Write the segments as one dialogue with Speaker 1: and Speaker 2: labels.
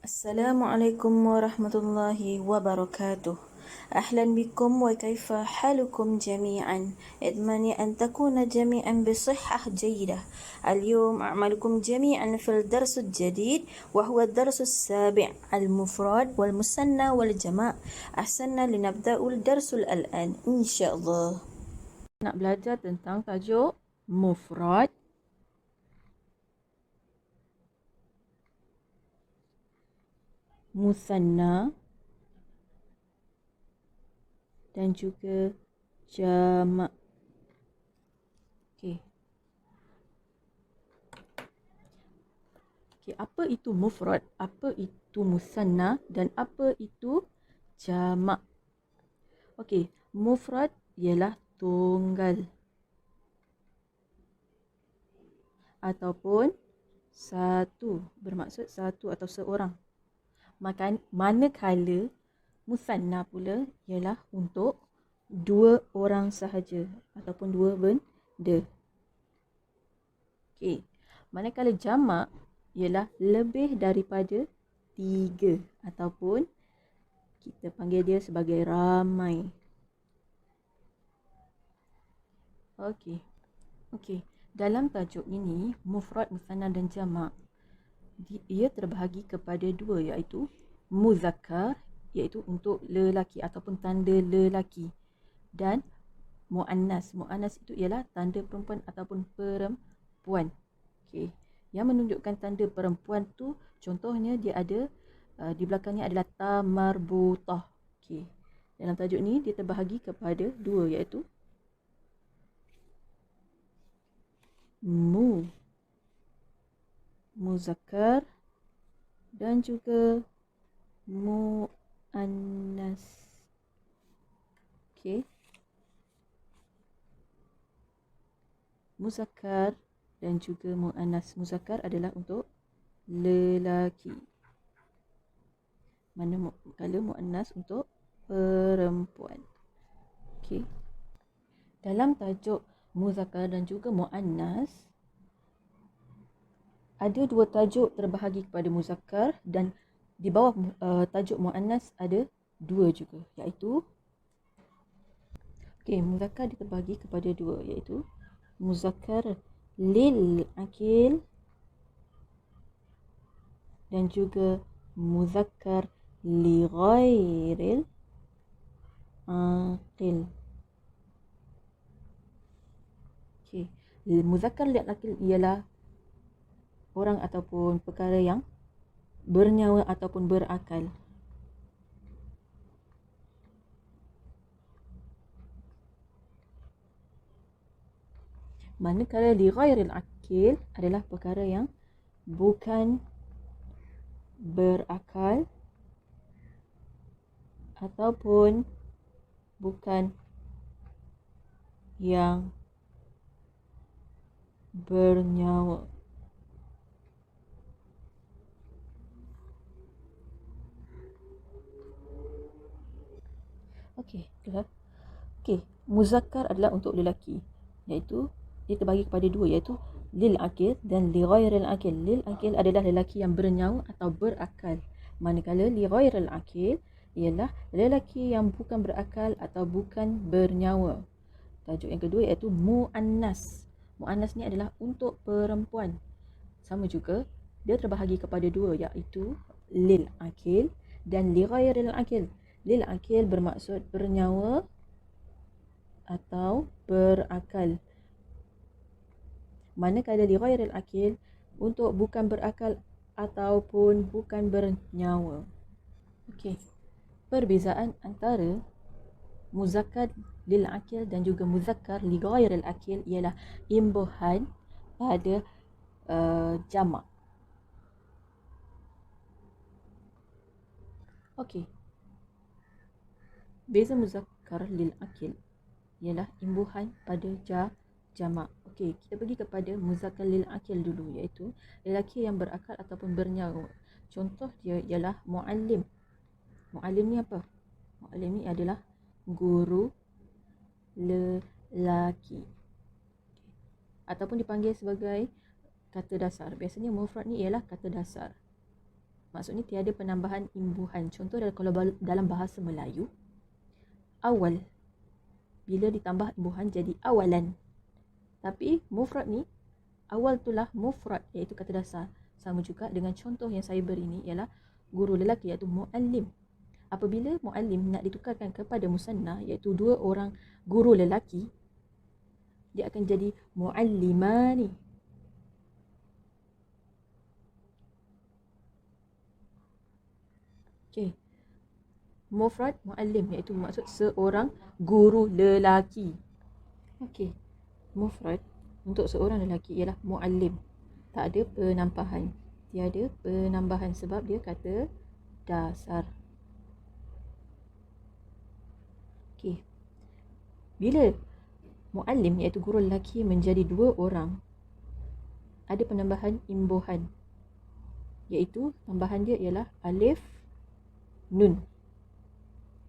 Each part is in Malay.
Speaker 1: السلام عليكم ورحمة الله وبركاته. أهلا بكم وكيف حالكم جميعا؟ أتمنى أن تكون جميعا بصحة جيدة. اليوم أعملكم جميعا في الدرس الجديد وهو الدرس السابع المفرد والمثنى والجمع. أحسننا لنبدأ الدرس الآن إن شاء الله. Nak belajar tentang tajuk mufrad, musanna dan juga jamak. Okey. Apa itu mufrad, apa itu musanna dan apa itu jamak? Okey, mufrad ialah tunggal ataupun satu, bermaksud satu atau seorang. Manakala musanna pula ialah untuk dua orang sahaja ataupun dua benda. Okey, manakala jamak ialah lebih daripada tiga ataupun kita panggil dia sebagai ramai. Okey. Dalam tajuk ini, mufrad, musanna dan jamak, ia terbahagi kepada dua, iaitu muzakkar, iaitu untuk lelaki ataupun tanda lelaki, dan muannas. Muannas itu ialah tanda perempuan ataupun perempuan. Okey. Yang menunjukkan tanda perempuan tu, contohnya dia ada di belakangnya adalah ta marbutah. Okey. Dalam tajuk ni dia terbahagi kepada dua, iaitu muzakkar dan juga muannas. Okey. Muzakkar dan juga muannas. Muzakkar adalah untuk lelaki, manakala muannas untuk perempuan. Okey. Dalam tajuk muzakkar dan juga muannas, ada dua tajuk terbahagi kepada muzakkar, dan di bawah tajuk muannas ada dua juga, iaitu muzakkar diterbahagi kepada dua, iaitu muzakkar lil akil dan juga muzakkar li ghairil aqil. Okey, muzakkar li akil ialah orang ataupun perkara yang bernyawa ataupun berakal. Manakala li ghairil aqil adalah perkara yang bukan berakal ataupun bukan yang bernyawa. Okey, muzakkar adalah untuk lelaki, iaitu dia terbagi kepada dua, iaitu lil akil dan li ghairil akil. Lil akil adalah lelaki yang bernyawa atau berakal, manakala li ghairil akil ialah lelaki yang bukan berakal atau bukan bernyawa. Tajuk yang kedua iaitu muannas. Muannas ni adalah untuk perempuan. Sama juga, dia terbahagi kepada dua, iaitu lil akil dan li ghairil akil. Lil akil bermaksud bernyawa atau berakal, manakala li ghairil akil untuk bukan berakal ataupun bukan bernyawa. Okey. Perbezaan antara muzakkar lil akil dan juga muzakkar li ghairil akil ialah imbuhan pada jamak. Okey. Beza muzakkar lil akil ialah imbuhan pada jamak. Okey, kita pergi kepada muzakkar lil akil dulu, iaitu lelaki yang berakal ataupun bernyawa. Contoh dia ialah muallim. Muallim ni apa? Muallim ni adalah guru lelaki, ataupun dipanggil sebagai kata dasar. Biasanya mufrad ni ialah kata dasar. Maksudnya tiada penambahan imbuhan. Contoh kalau dalam bahasa Melayu, awal, bila ditambah imbuhan jadi awalan. Tapi mufrad ni, awal itulah mufrad, iaitu kata dasar. Sama juga dengan contoh yang saya beri ni ialah guru lelaki iaitu muallim. Apabila muallim nak ditukarkan kepada musanna iaitu dua orang guru lelaki, dia akan jadi muallimani. Okey. Mufrad muallim iaitu maksud seorang guru lelaki. Okey. Mufrad untuk seorang lelaki ialah muallim. Tak ada penambahan. Tiada penambahan sebab dia kata dasar. Okey. Bila muallim iaitu guru lelaki menjadi dua orang, ada penambahan imbuhan. Iaitu tambahan dia ialah alif nun.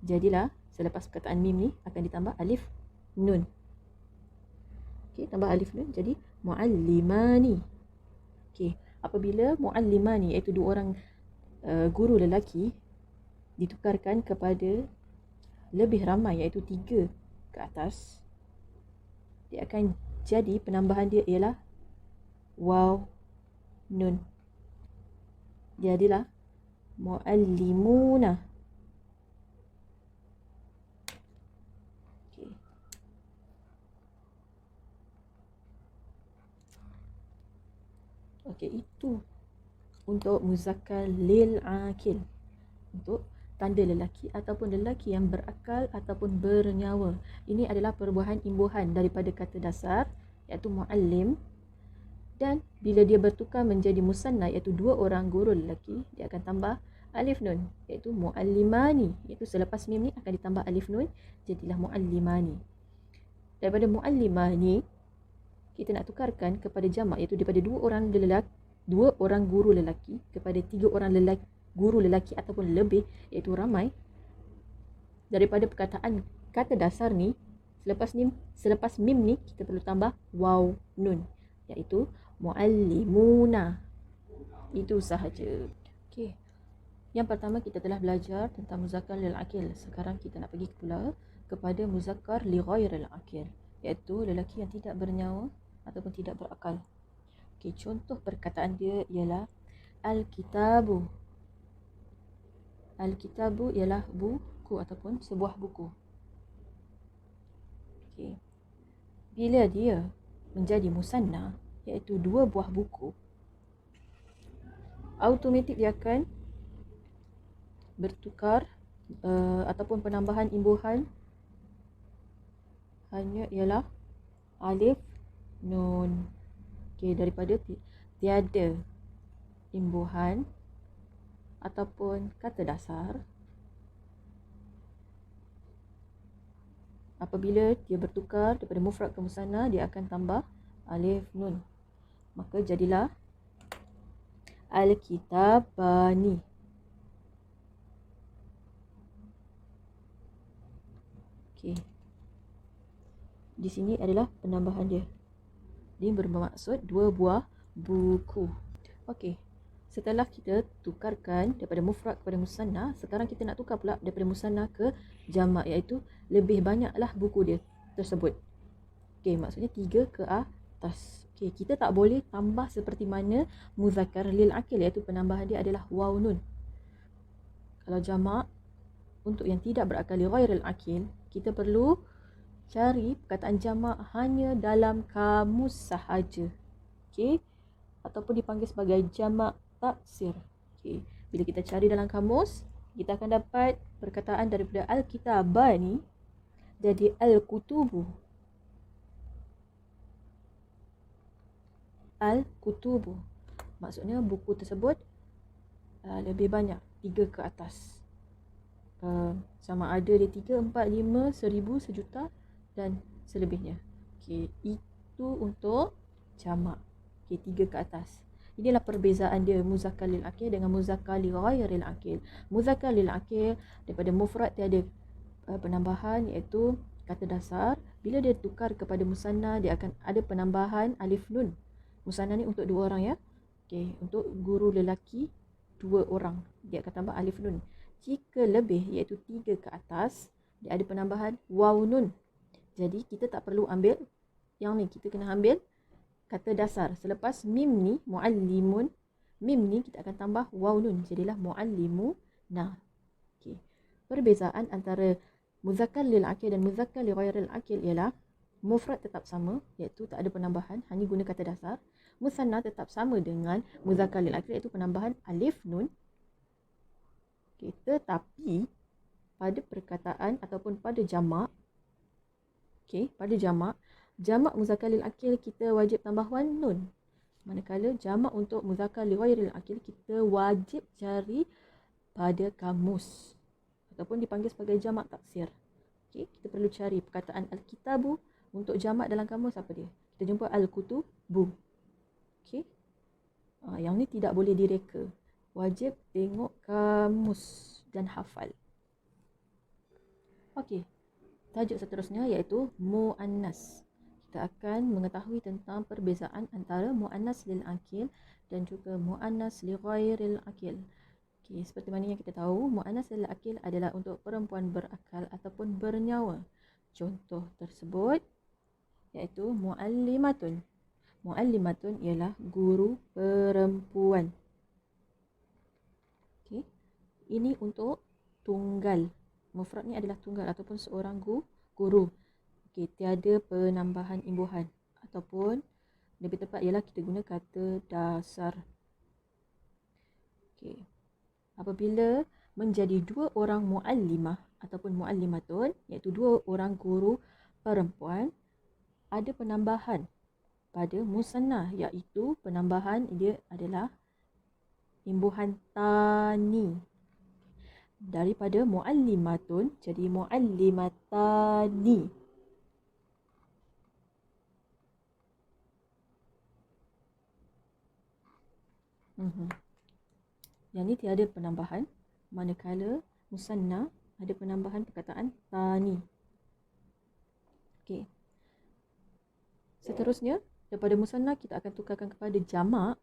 Speaker 1: Jadilah selepas perkataan mim ni akan ditambah alif nun. Okey, tambah alif nun jadi muallimani. Okey, apabila muallimani iaitu dua orang guru lelaki ditukarkan kepada lebih ramai iaitu 3 ke atas, dia akan jadi penambahan dia ialah waw nun. Jadilah muallimuna. Okey. Okey, itu untuk muzakkar lil akil, untuk tanda lelaki ataupun lelaki yang berakal ataupun bernyawa. Ini adalah perubahan imbuhan daripada kata dasar iaitu muallim, dan bila dia bertukar menjadi musanna iaitu dua orang guru lelaki, dia akan tambah alif nun iaitu muallimani, iaitu selepas mim ni akan ditambah alif nun, jadilah muallimani. Daripada muallimani kita nak tukarkan kepada jamak iaitu daripada dua orang guru lelaki kepada 3 orang guru lelaki ataupun lebih iaitu ramai. Daripada perkataan kata dasar ni, selepas mim ni kita perlu tambah waw nun iaitu muallimuna. Itu sahaja. Okey. Yang pertama kita telah belajar tentang muzakkar lil akil. Sekarang kita nak pergi pula kepada muzakkar li ghairil akil, iaitu lelaki yang tidak bernyawa ataupun tidak berakal. Okey, contoh perkataan dia ialah al-kitabu. Al-kitabu ialah buku ataupun sebuah buku. Okey. Bila dia menjadi musanna iaitu 2 buah buku, automatik dia akan bertukar ataupun penambahan imbuhan hanya ialah alif nun. Okey, daripada tiada imbuhan ataupun kata dasar, apabila dia bertukar daripada mufrad ke musanna, dia akan tambah alif nun. Maka jadilah al-kitabani. Okey. Di sini adalah penambahan dia. Dia bermaksud 2 buah buku. Okey. Setelah kita tukarkan daripada mufrad kepada musanna, sekarang kita nak tukar pula daripada musanna ke jamak, iaitu lebih banyaklah buku dia tersebut. Okey, maksudnya 3 ke atas. Okey, kita tak boleh tambah seperti mana muzakkar lil akil, iaitu penambahan dia adalah waw nun. Kalau jamak untuk yang tidak berakal li ghairil akil, kita perlu cari perkataan jamak hanya dalam kamus sahaja. Okey, ataupun dipanggil sebagai jamak taksir. Okey, bila kita cari dalam kamus, kita akan dapat perkataan daripada al-kitabani jadi al-kutubu. Al-kutubu maksudnya buku tersebut lebih banyak, 3 ke atas. Sama ada dia 3, 4, 5, 1000, sejuta dan selebihnya. Okey, itu untuk jamak. Okey, 3 ke atas. Inilah perbezaan dia muzakkar lil akil dengan muzakkar li ghairil akil. Muzakkar lil akil daripada mufrad tiada penambahan iaitu kata dasar. Bila dia tukar kepada musanna, dia akan ada penambahan alif nun. Musanna ni untuk 2 orang ya. Okey, untuk guru lelaki 2 orang, dia akan tambah alif nun. Jika lebih, iaitu 3 ke atas, dia ada penambahan waw nun. Jadi kita tak perlu ambil yang ni, kita kena ambil kata dasar. Selepas mim ni, muallimun, mim ni kita akan tambah waw nun, jadilah muallimuna. Okay. Perbezaan antara muzakkar lil akil dan muzakkar li ghairil akil ialah mufrad tetap sama, iaitu tak ada penambahan, hanya guna kata dasar. Musanna tetap sama dengan muzakkar lil akil, iaitu penambahan alif nun. Okay. Tetapi pada perkataan ataupun pada jamak, pada jamak muzakkar lil akil kita wajib tambah wan nun. Manakala jamak untuk muzakkar li ghairil akil kita wajib cari pada kamus ataupun dipanggil sebagai jamak taksir. Kita perlu cari perkataan al-kitabu untuk jamak dalam kamus apa dia? Kita jumpa al-kutubu. Yang ni tidak boleh direka. Wajib tengok kamus dan hafal. Tajuk seterusnya iaitu muannas. Kita akan mengetahui tentang perbezaan antara muannas lil akil dan juga muannas li ghairil akil. Seperti mana yang kita tahu, muannas lil akil adalah untuk perempuan berakal ataupun bernyawa. Contoh tersebut iaitu muallimatun. Muallimatun ialah guru perempuan. Ini untuk tunggal. Mufrad ni adalah tunggal ataupun seorang guru. Tiada penambahan imbuhan ataupun lebih tepat ialah kita guna kata dasar. Apabila menjadi 2 orang muallimah ataupun muallimatun, iaitu 2 orang guru perempuan, ada penambahan pada musanna, iaitu penambahan dia adalah imbuhan tani. Daripada muallimatun jadi muallimatani. Yang ni tiada penambahan, manakala musanna ada penambahan perkataan tani. Seterusnya, daripada musanna kita akan tukarkan kepada jamak.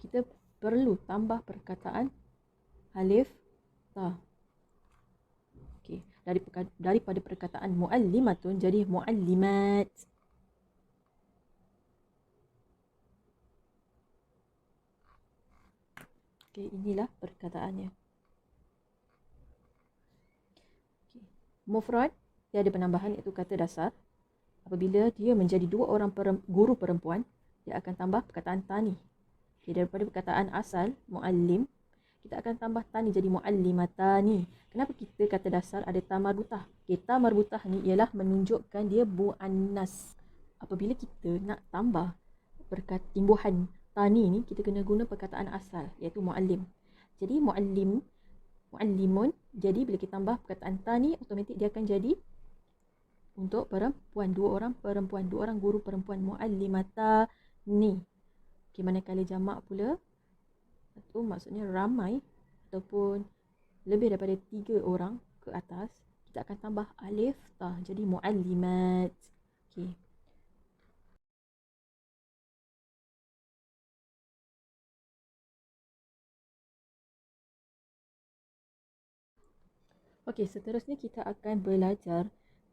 Speaker 1: Kita perlu tambah perkataan alif ta. Daripada perkataan muallimatun jadi muallimat. Inilah perkataannya. Mufrad dia ada penambahan iaitu kata dasar. Apabila dia menjadi 2 orang guru perempuan, dia akan tambah perkataan tani. Daripada perkataan asal muallim, kita akan tambah tani jadi muallimatani. Kenapa kita kata dasar ada ta marbutah? Ta marbutah ni ialah menunjukkan dia muannas. Apabila kita nak tambah imbuhan tani ni, kita kena guna perkataan asal iaitu muallim. Jadi muallimun, jadi bila kita tambah perkataan tani, automatik dia akan jadi untuk perempuan, 2 orang perempuan, 2 orang guru perempuan, muallimatani. Manakala jamak pula, itu maksudnya ramai ataupun lebih daripada 3 orang ke atas, kita akan tambah alif ta jadi muallimat. Seterusnya kita akan belajar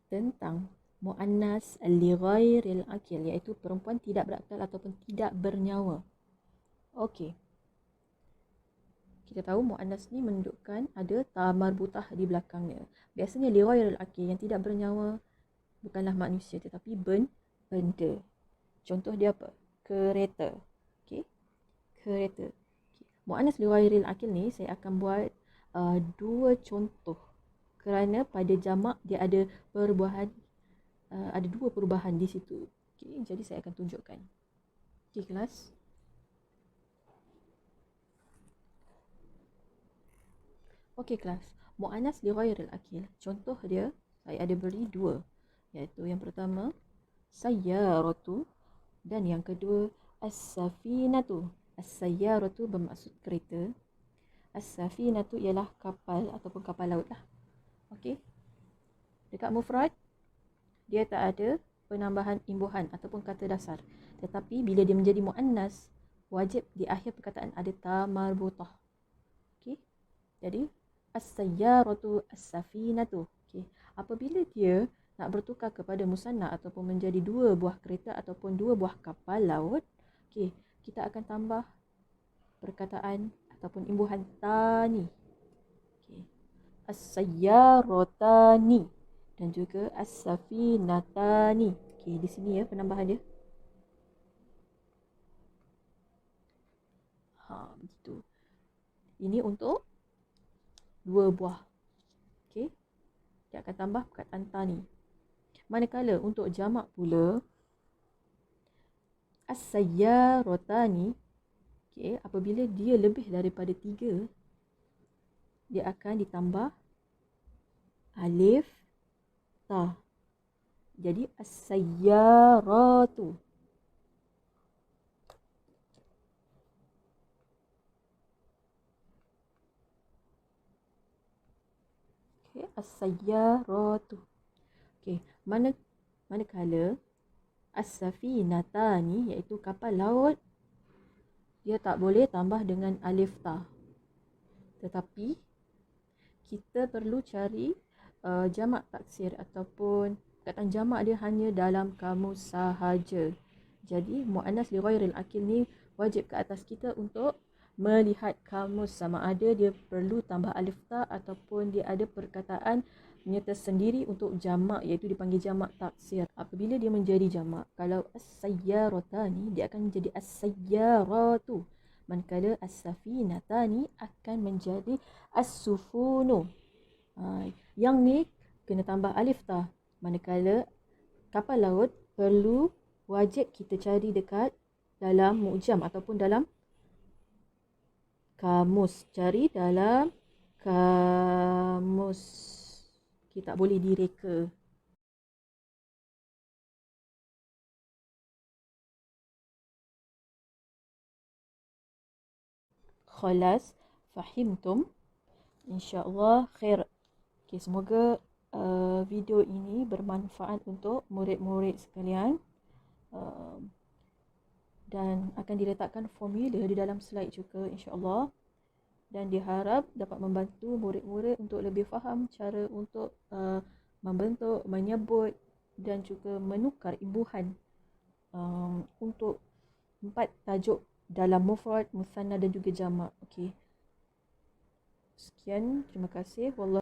Speaker 1: tentang muannas li ghairil akil, iaitu perempuan tidak berakal ataupun tidak bernyawa. Kita tahu muannas ni menunjukkan ada ta marbutah di belakangnya. Biasanya li ghairil akil, yang tidak bernyawa, bukanlah manusia tetapi benda. Contoh dia apa? Kereta. Kereta. Muannas li ghairil akil ni saya akan buat 2 contoh. Kerana pada jamak dia ada perubahan, ada 2 perubahan di situ. Jadi saya akan tunjukkan. Kelas. Kelas. Muannas li ghairil akil. Contoh dia saya ada beri 2. Iaitu yang pertama sayyaratu dan yang kedua as-safinatu. As-sayyaratu bermaksud kereta. As-safinatu ialah kapal ataupun kapal laut lah. Dekat mufrad dia tak ada penambahan imbuhan ataupun kata dasar. Tetapi bila dia menjadi muannas, wajib di akhir perkataan ada ta marbutah. Okey. Jadi as-sayyaratu as-safinatu. Okey. Apabila dia nak bertukar kepada musanna ataupun menjadi dua buah kereta ataupun dua buah kapal laut, okey, kita akan tambah perkataan ataupun imbuhan tani. Okey. As-sayyaratani dan juga as-safinatani. Okey, di sini ya penambahan dia. Begitu. Ini untuk dua buah. Okey. Dia akan tambah perkataan tani. Manakala untuk jamak pula, as-sayyaratani, okey, apabila dia lebih daripada 3, dia akan ditambah alif ta. Jadi as-sayyaratu. Okey, as-sayyaratu. Okey, manakala as-safinatani iaitu kapal laut, dia tak boleh tambah dengan alif ta. Tetapi kita perlu cari jamak taksir ataupun perkataan jamak dia hanya dalam kamus sahaja. Jadi muannas li ghairil akil ni wajib ke atas kita untuk melihat kamus sama ada dia perlu tambah alif ta ataupun dia ada perkataan nyata sendiri untuk jamak iaitu dipanggil jamak taksir. Apabila dia menjadi jamak, kalau as-sayyaratani dia akan menjadi as-sayyaratu. Manakala as-safinatani akan menjadi as-sufunu. Yang ni kena tambah alif ta. Manakala kapal laut perlu wajib kita cari dekat dalam mu'jam ataupun dalam kamus. Cari dalam kamus. Kita tak boleh direka. Khalas, fahimtum? InsyaAllah khair. Okay, semoga video ini bermanfaat untuk murid-murid sekalian. Dan akan diletakkan formula di dalam slide juga insyaAllah. Dan diharap dapat membantu murid-murid untuk lebih faham cara untuk membentuk, menyebut dan juga menukar imbuhan untuk 4 tajuk dalam mufrad, musanna dan juga jamak. Okey. Sekian, terima kasih. Wallahu